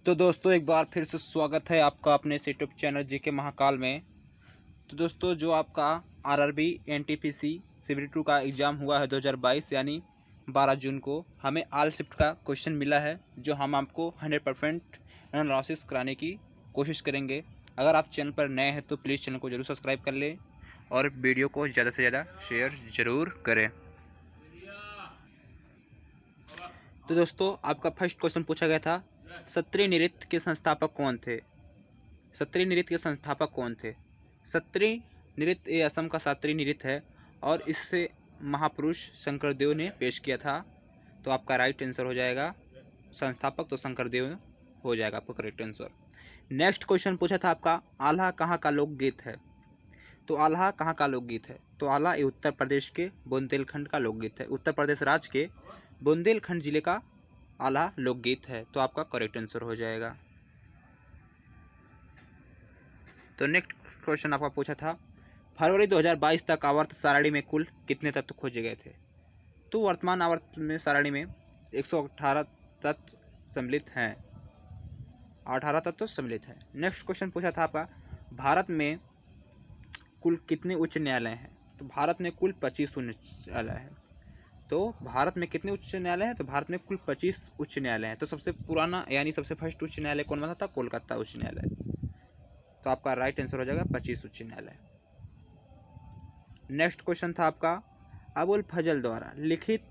तो दोस्तों एक बार फिर से स्वागत है आपका अपने इस यूट्यूब चैनल जीके महाकाल में। तो दोस्तों जो आपका आरआरबी एनटीपीसी सिविल 2 का एग्ज़ाम हुआ है 2022 यानी 12 जून को, हमें ऑल शिफ्ट का क्वेश्चन मिला है जो हम आपको 100% एनालिसिस कराने की कोशिश करेंगे। अगर आप चैनल पर नए हैं तो प्लीज़ चैनल को ज़रूर सब्सक्राइब कर लें और वीडियो को ज़्यादा से ज़्यादा शेयर ज़रूर करें। तो दोस्तों आपका फर्स्ट क्वेश्चन पूछा गया था, सत्रिय नृत्य के संस्थापक कौन थे? सत्रिय नृत्य के संस्थापक कौन थे? सत्रिय नृत्य ये असम का शास्त्रीय नृत्य है और इससे महापुरुष शंकरदेव ने पेश किया था। तो आपका राइट आंसर हो जाएगा संस्थापक, तो शंकरदेव हो जाएगा आपका करेक्ट आंसर। नेक्स्ट क्वेश्चन पूछा था आपका, आल्हा कहाँ का लोकगीत है? तो आल्हा कहाँ का लोकगीत है? तो आल्हा ये उत्तर प्रदेश के बुंदेलखंड का लोकगीत है। उत्तर प्रदेश राज्य के बुंदेलखंड जिले का आल्हा लोकगीत है। तो आपका करेक्ट आंसर हो जाएगा। तो नेक्स्ट क्वेश्चन आपका पूछा था, फरवरी 2022 तक आवर्त सारणी में कुल कितने तत्व खोजे गए थे? तो वर्तमान आवर्त में सारणी में 118 तत्व सम्मिलित हैं। 18 तत्व सम्मिलित हैं। नेक्स्ट क्वेश्चन पूछा था आपका, भारत में कुल कितने उच्च न्यायालय हैं? तो भारत में कुल 25 उच्च न्यायालय हैं। तो भारत में कितने उच्च न्यायालय हैं? तो भारत में कुल 25 उच्च न्यायालय हैं। तो सबसे पुराना यानी सबसे फर्स्ट उच्च न्यायालय कौन बना था? कोलकाता उच्च न्यायालय। तो आपका राइट आंसर हो जाएगा 25 उच्च न्यायालय। नेक्स्ट क्वेश्चन था आपका, अबुल फजल द्वारा लिखित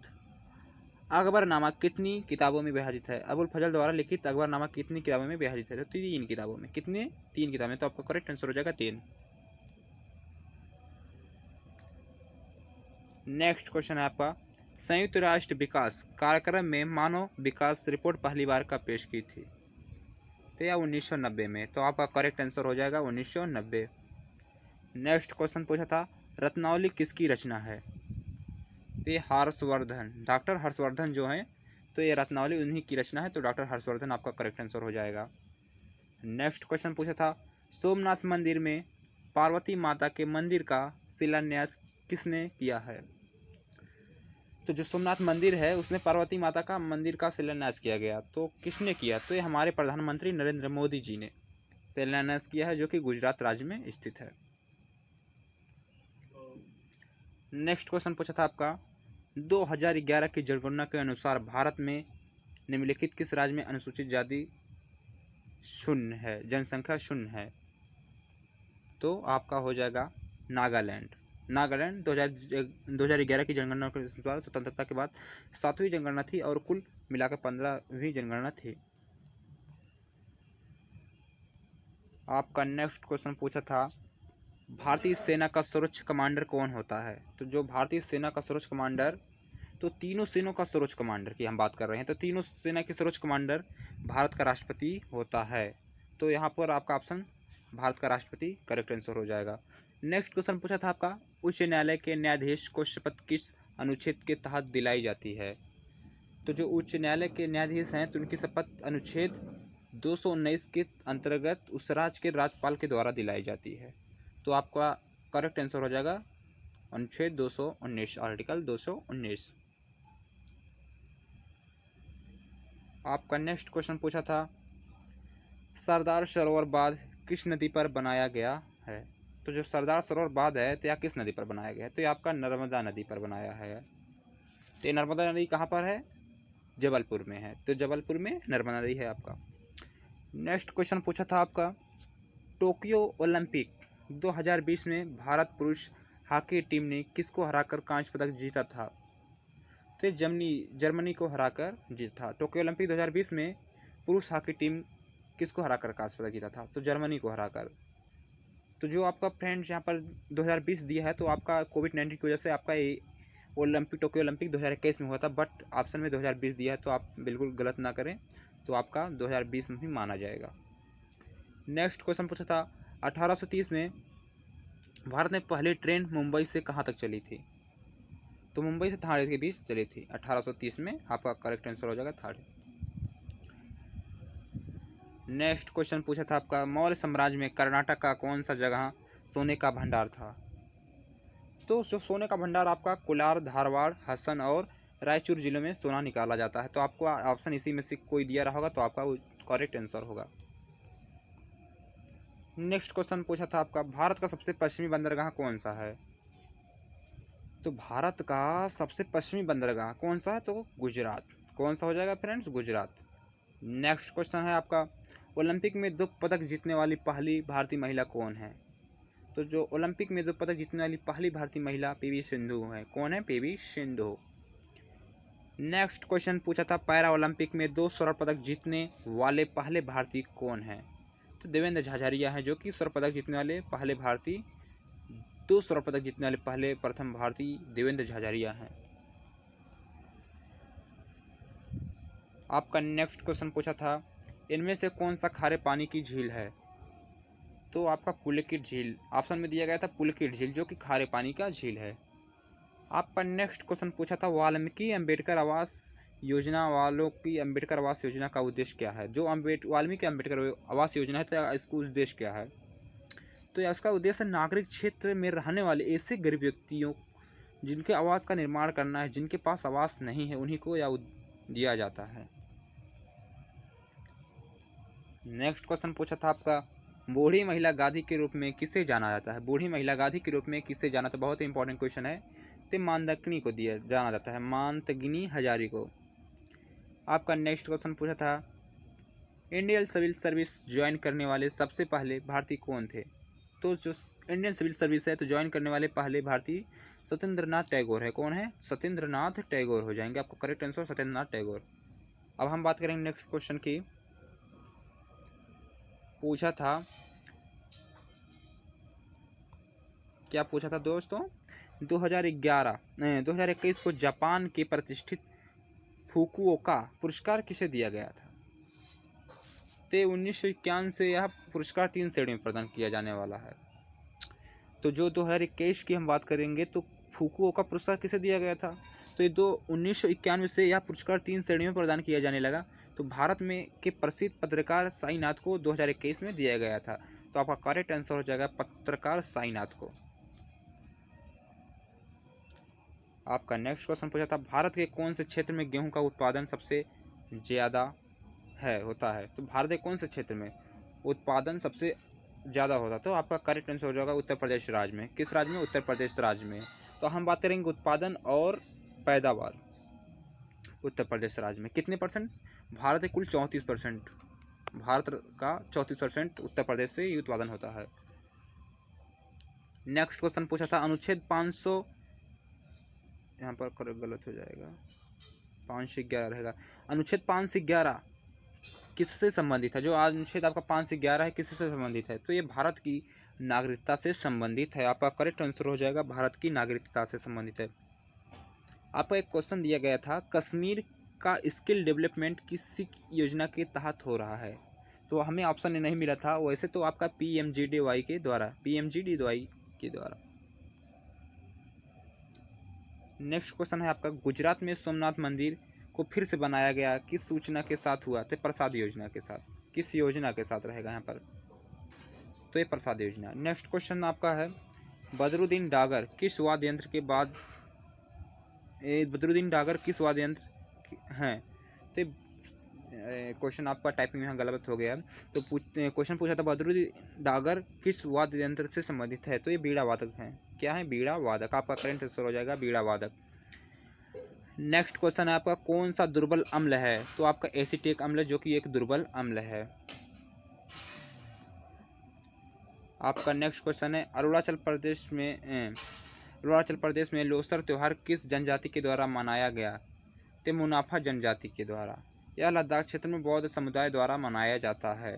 अकबरनामा कितनी किताबों में विभाजित है? अबुल फजल द्वारा लिखित अकबरनामा कितनी किताबों में विभाजित है? तो 3 किताबों में। कितने? 3 किताबें। तो आपका करेक्ट आंसर हो जाएगा 3। नेक्स्ट क्वेश्चन है आपका, संयुक्त राष्ट्र विकास कार्यक्रम में मानव विकास रिपोर्ट पहली बार कब पेश की थी? तो यह 1990 में। तो आपका करेक्ट आंसर हो जाएगा 1990। नेक्स्ट क्वेश्चन पूछा था, रत्नावली किसकी रचना है? तो ये हर्षवर्धन, डॉक्टर हर्षवर्धन जो हैं, तो ये रत्नावली उन्हीं की रचना है। तो डॉक्टर हर्षवर्धन आपका करेक्ट आंसर हो जाएगा। नेक्स्ट क्वेश्चन पूछा था, सोमनाथ मंदिर में पार्वती माता के मंदिर का शिलान्यास किसने किया है? तो जो सोमनाथ मंदिर है उसमें पार्वती माता का मंदिर का शिलान्यास किया गया। तो किसने किया? तो ये हमारे प्रधानमंत्री नरेंद्र मोदी जी ने शिलान्यास किया है, जो कि गुजरात राज्य में स्थित है। नेक्स्ट क्वेश्चन पूछा था आपका, 2011 की जनगणना के अनुसार भारत में निम्नलिखित किस राज्य में अनुसूचित जाति शून्य है, जनसंख्या शून्य है? तो आपका हो जाएगा नागालैंड। नागालैंड 2011 की जनगणना के अनुसार स्वतंत्रता के बाद 7वीं जनगणना थी और कुल मिलाकर 15वीं जनगणना थी। आपका नेक्स्ट क्वेश्चन पूछा था, भारतीय सेना का सर्वोच्च कमांडर कौन होता है? तो जो भारतीय सेना का सर्वोच्च कमांडर, तो तीनों सेनाओं का सर्वोच्च कमांडर की हम बात कर रहे हैं। तो तीनों सेना के सर्वोच्च कमांडर भारत का राष्ट्रपति होता है। तो यहाँ पर आपका ऑप्शन भारत का राष्ट्रपति करेक्ट आंसर हो जाएगा। नेक्स्ट क्वेश्चन पूछा था आपका, उच्च न्यायालय के न्यायाधीश को शपथ किस अनुच्छेद के तहत दिलाई जाती है? तो जो उच्च न्यायालय के न्यायाधीश हैं तो उनकी शपथ अनुच्छेद 219 के अंतर्गत उस राज्य के राज्यपाल के द्वारा दिलाई जाती है। तो आपका करेक्ट आंसर हो जाएगा अनुच्छेद 219, आर्टिकल 219। आपका नेक्स्ट क्वेश्चन पूछा था, सरदार सरोवर बांध किस नदी पर बनाया गया है? तो जो सरदार सरोवर बांध है तो यह किस नदी पर बनाया गया है? तो ये आपका नर्मदा नदी पर बनाया है। तो ये नर्मदा नदी कहाँ पर है? जबलपुर में है। तो जबलपुर में नर्मदा नदी है आपका। नेक्स्ट क्वेश्चन पूछा था आपका, टोक्यो ओलंपिक 2020 में भारत पुरुष हॉकी टीम ने किसको हराकर कांस्य पदक जीता था? तो जर्मनी को हराकर जीता था। टोक्यो ओलंपिक 2020 में पुरुष हॉकी टीम किसको हराकर कांस्य पदक जीता था? तो जर्मनी को हराकर। तो जो आपका फ्रेंड्स यहाँ पर 2020 दिया है तो आपका कोविड-19 की वजह से आपका ये टोक्यो ओलंपिक 2021 में हुआ था, बट ऑप्शन में 2020 दिया है तो आप बिल्कुल गलत ना करें। तो आपका 2020 में ही माना जाएगा। नेक्स्ट क्वेश्चन पूछा था, 1830 में भारत में पहली ट्रेन मुंबई से कहाँ तक चली थी? तो मुंबई से थाने के बीच चली थी 1830 में। आपका करेक्ट आंसर हो जाएगा थाने। नेक्स्ट क्वेश्चन पूछा था आपका, मौर्य साम्राज्य में कर्नाटक का कौन सा जगह सोने का भंडार था? तो जो सोने का भंडार आपका कोलार, धारवाड़, हसन और रायचूर जिलों में सोना निकाला जाता है। तो आपको ऑप्शन इसी में से कोई दिया रहा होगा तो आपका करेक्ट आंसर होगा। नेक्स्ट क्वेश्चन पूछा था आपका, भारत का सबसे पश्चिमी बंदरगाह कौन सा है? तो भारत का सबसे पश्चिमी बंदरगाह कौन सा है? तो गुजरात। कौन सा हो जाएगा फ्रेंड्स? गुजरात। नेक्स्ट क्वेश्चन है आपका, ओलंपिक में 2 पदक जीतने वाली पहली भारतीय महिला कौन है? तो जो ओलंपिक में 2 पदक जीतने वाली पहली भारतीय महिला पीवी सिंधु है। कौन है? पीवी सिंधु। नेक्स्ट क्वेश्चन पूछा था, पैरा ओलंपिक में 2 स्वर्ण पदक जीतने वाले पहले भारतीय कौन है? तो देवेंद्र झाझरिया हैं, जो कि स्वर्ण पदक जीतने वाले पहले भारतीय, 2 स्वर्ण पदक जीतने वाले पहले प्रथम भारतीय देवेंद्र झाझरिया हैं। आपका नेक्स्ट क्वेश्चन पूछा था, इनमें से कौन सा खारे पानी की झील है? तो आपका पुलकित झील ऑप्शन में दिया गया था, पुलकित झील, जो कि खारे पानी का झील है। आपका नेक्स्ट क्वेश्चन पूछा था, वाल्मीकि अम्बेडकर आवास योजना वालों की अम्बेडकर आवास योजना का उद्देश्य क्या है? जो वाल्मीकि अम्बेडकर आवास योजना है, तो इसका उद्देश्य क्या है? तो इसका उद्देश्य नागरिक क्षेत्र में रहने वाले ऐसे गरीब व्यक्तियों जिनके आवास का निर्माण करना है, जिनके पास आवास नहीं है, उन्हीं को यह दिया जाता है। नेक्स्ट क्वेश्चन पूछा था आपका, बूढ़ी महिला गांधी के रूप में किसे जाना जाता है? बूढ़ी महिला गांधी के रूप में किसे जाना? तो बहुत ही इंपॉर्टेंट क्वेश्चन है। तो मानदकनी को दिया जाना जाता है, मानतगिनी हजारी को। आपका नेक्स्ट क्वेश्चन पूछा था, इंडियन सिविल सर्विस ज्वाइन करने वाले सबसे पहले भारतीय कौन थे? तो जो इंडियन सिविल सर्विस है, तो ज्वाइन करने वाले पहले भारतीय सत्येंद्रनाथ टैगोर है। कौन है? सत्येंद्रनाथ टैगोर हो जाएंगे। आपको करेक्ट आंसर सत्येंद्रनाथ टैगोर। अब हम बात करेंगे नेक्स्ट क्वेश्चन की। पूछा था, क्या पूछा था दोस्तों? 2021 को जापान के प्रतिष्ठित फुकुओका पुरस्कार किसे दिया गया था? तो 1951 से यह पुरस्कार 3 श्रेणियों में प्रदान किया जाने वाला है। तो जो 2021 की हम बात करेंगे, तो फुकुओका पुरस्कार किसे दिया गया था? तो ये 1991 से यह पुरस्कार 3 श्रेणियों में प्रदान किया जाने लगा। तो भारत में के प्रसिद्ध पत्रकार साईनाथ को 2021 में दिया गया था। तो आपका करेक्ट आंसर हो जाएगा पत्रकार साईनाथ को। आपका नेक्स्ट क्वेश्चन पूछा था, भारत के कौन से क्षेत्र में गेहूं का उत्पादन सबसे ज़्यादा होता है? तो भारत के कौन से क्षेत्र में उत्पादन सबसे ज़्यादा होता है? तो आपका करेक्ट आंसर हो जाएगा उत्तर प्रदेश राज्य में। किस राज्य में? उत्तर प्रदेश राज्य में। तो हम बात करेंगे उत्पादन और पैदावार। उत्तर प्रदेश राज्य में कितने परसेंट? भारत के कुल 34%, भारत का 34% उत्तर प्रदेश से ही उत्पादन होता है। नेक्स्ट क्वेश्चन पूछा था, अनुच्छेद 500, यहाँ पर गलत हो जाएगा, 511 रहेगा। अनुच्छेद 511 किससे संबंधित है? जो अनुच्छेद आपका 511 है, किससे संबंधित है? तो ये भारत की नागरिकता से संबंधित है। आपका करेक्ट आंसर हो जाएगा भारत की नागरिकता से संबंधित है। आपको एक क्वेश्चन दिया गया था, कश्मीर का स्किल डेवलपमेंट किस योजना के तहत हो रहा है? तो हमें ऑप्शन नहीं मिला था, वैसे तो आपका PMGDY के द्वारा, PMGDY के द्वारा। नेक्स्ट क्वेश्चन है आपका, गुजरात में सोमनाथ मंदिर को फिर से बनाया गया किस सूचना के साथ हुआ? तो प्रसाद योजना के साथ। किस योजना के साथ रहेगा यहाँ पर? तो ये प्रसाद योजना। नेक्स्ट क्वेश्चन आपका है, बदरुद्दीन डागर किस वाद्य यंत्र के बाद, बदरुद्दीन डागर किस वाद्य यंत्र हैं? तो क्वेश्चन आपका टाइपिंग यहाँ गलत हो गया। तो क्वेश्चन पूछा था, बदरुद्दीन डागर किस वाद्य यंत्र से संबंधित है? तो ये बीड़ा वादक हैं। क्या है? बीड़ा वादक। आपका करेंट आंसर हो जाएगा बीड़ा वादक। नेक्स्ट क्वेश्चन है आपका, कौन सा दुर्बल अम्ल है? तो आपका एसिटिक अम्ल, जो कि एक दुर्बल अम्ल है। आपका नेक्स्ट क्वेश्चन है, अरुणाचल प्रदेश में लोसर त्यौहार किस जनजाति के द्वारा मनाया गया? तो मुनाफा जनजाति के द्वारा। यह लद्दाख क्षेत्र में बौद्ध समुदाय द्वारा मनाया जाता है।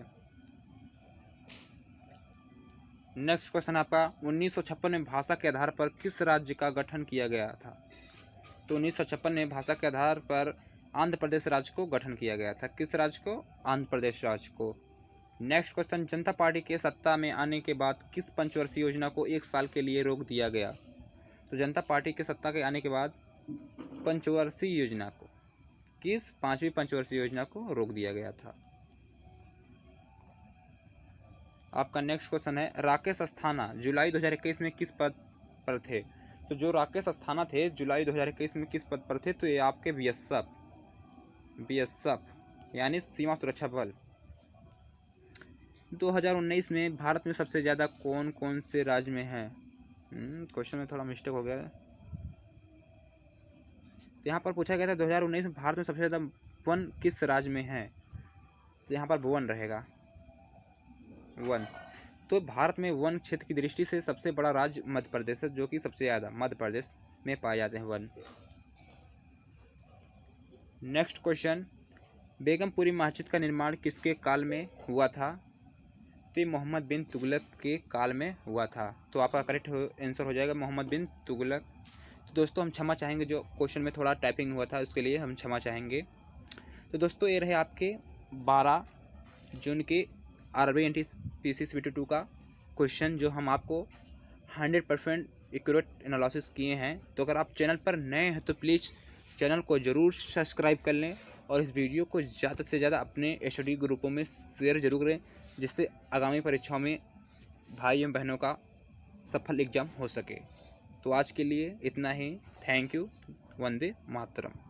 नेक्स्ट क्वेश्चन आपका, 1956 में भाषा के आधार पर किस राज्य का गठन किया गया था? तो 1956 में भाषा के आधार पर आंध्र प्रदेश राज्य को गठन किया गया था। किस राज्य को? आंध्र प्रदेश राज्य को। नेक्स्ट क्वेश्चन, जनता पार्टी के सत्ता में आने के बाद किस पंचवर्षीय योजना को 1 साल के लिए रोक दिया गया? तो जनता पार्टी के सत्ता के आने के बाद पंचवर्षीय योजना को, किस 5वीं पंचवर्षीय योजना को रोक दिया गया था। आपका नेक्स्ट क्वेश्चन है, राकेश अस्थाना जुलाई 2021 में किस पद पर थे? तो जो राकेश अस्थाना थे जुलाई 2021 में किस पद पर थे? तो ये आपके BSF यानी सीमा सुरक्षा बल, 2019 में भारत में सबसे ज़्यादा कौन कौन से राज्य में है? क्वेश्चन में थोड़ा मिस्टेक हो गया है। यहाँ पर पूछा गया था 2019 में भारत में सबसे ज़्यादा वन किस राज्य में है? तो यहाँ पर वन रहेगा, वन। तो भारत में वन क्षेत्र की दृष्टि से सबसे बड़ा राज्य मध्य प्रदेश है, जो कि सबसे ज़्यादा मध्य प्रदेश में पाए जाते हैं वन। नेक्स्ट क्वेश्चन, बेगमपुरी मस्जिद का निर्माण किसके काल में हुआ था? तो मोहम्मद बिन तुगलक के काल में हुआ था। तो आपका करेक्ट आंसर हो जाएगा मोहम्मद बिन तुगलक। तो दोस्तों हम क्षमा चाहेंगे, जो क्वेश्चन में थोड़ा टाइपिंग हुआ था उसके लिए हम क्षमा चाहेंगे। तो दोस्तों ये रहे आपके 12 जून के आरआरबी एनटीपीसी सीपीटी 2 का क्वेश्चन, जो हम आपको 100% एक्यूरेट एनालिसिस किए हैं। तो अगर आप चैनल पर नए हैं तो प्लीज़ चैनल को ज़रूर सब्सक्राइब कर लें और इस वीडियो को ज़्यादा से ज़्यादा अपने स्टडी ग्रुपों में शेयर जरूर करें, जिससे आगामी परीक्षाओं में भाई एवं बहनों का सफल एग्जाम हो सके। तो आज के लिए इतना ही। Thank you. वंदे मातरम।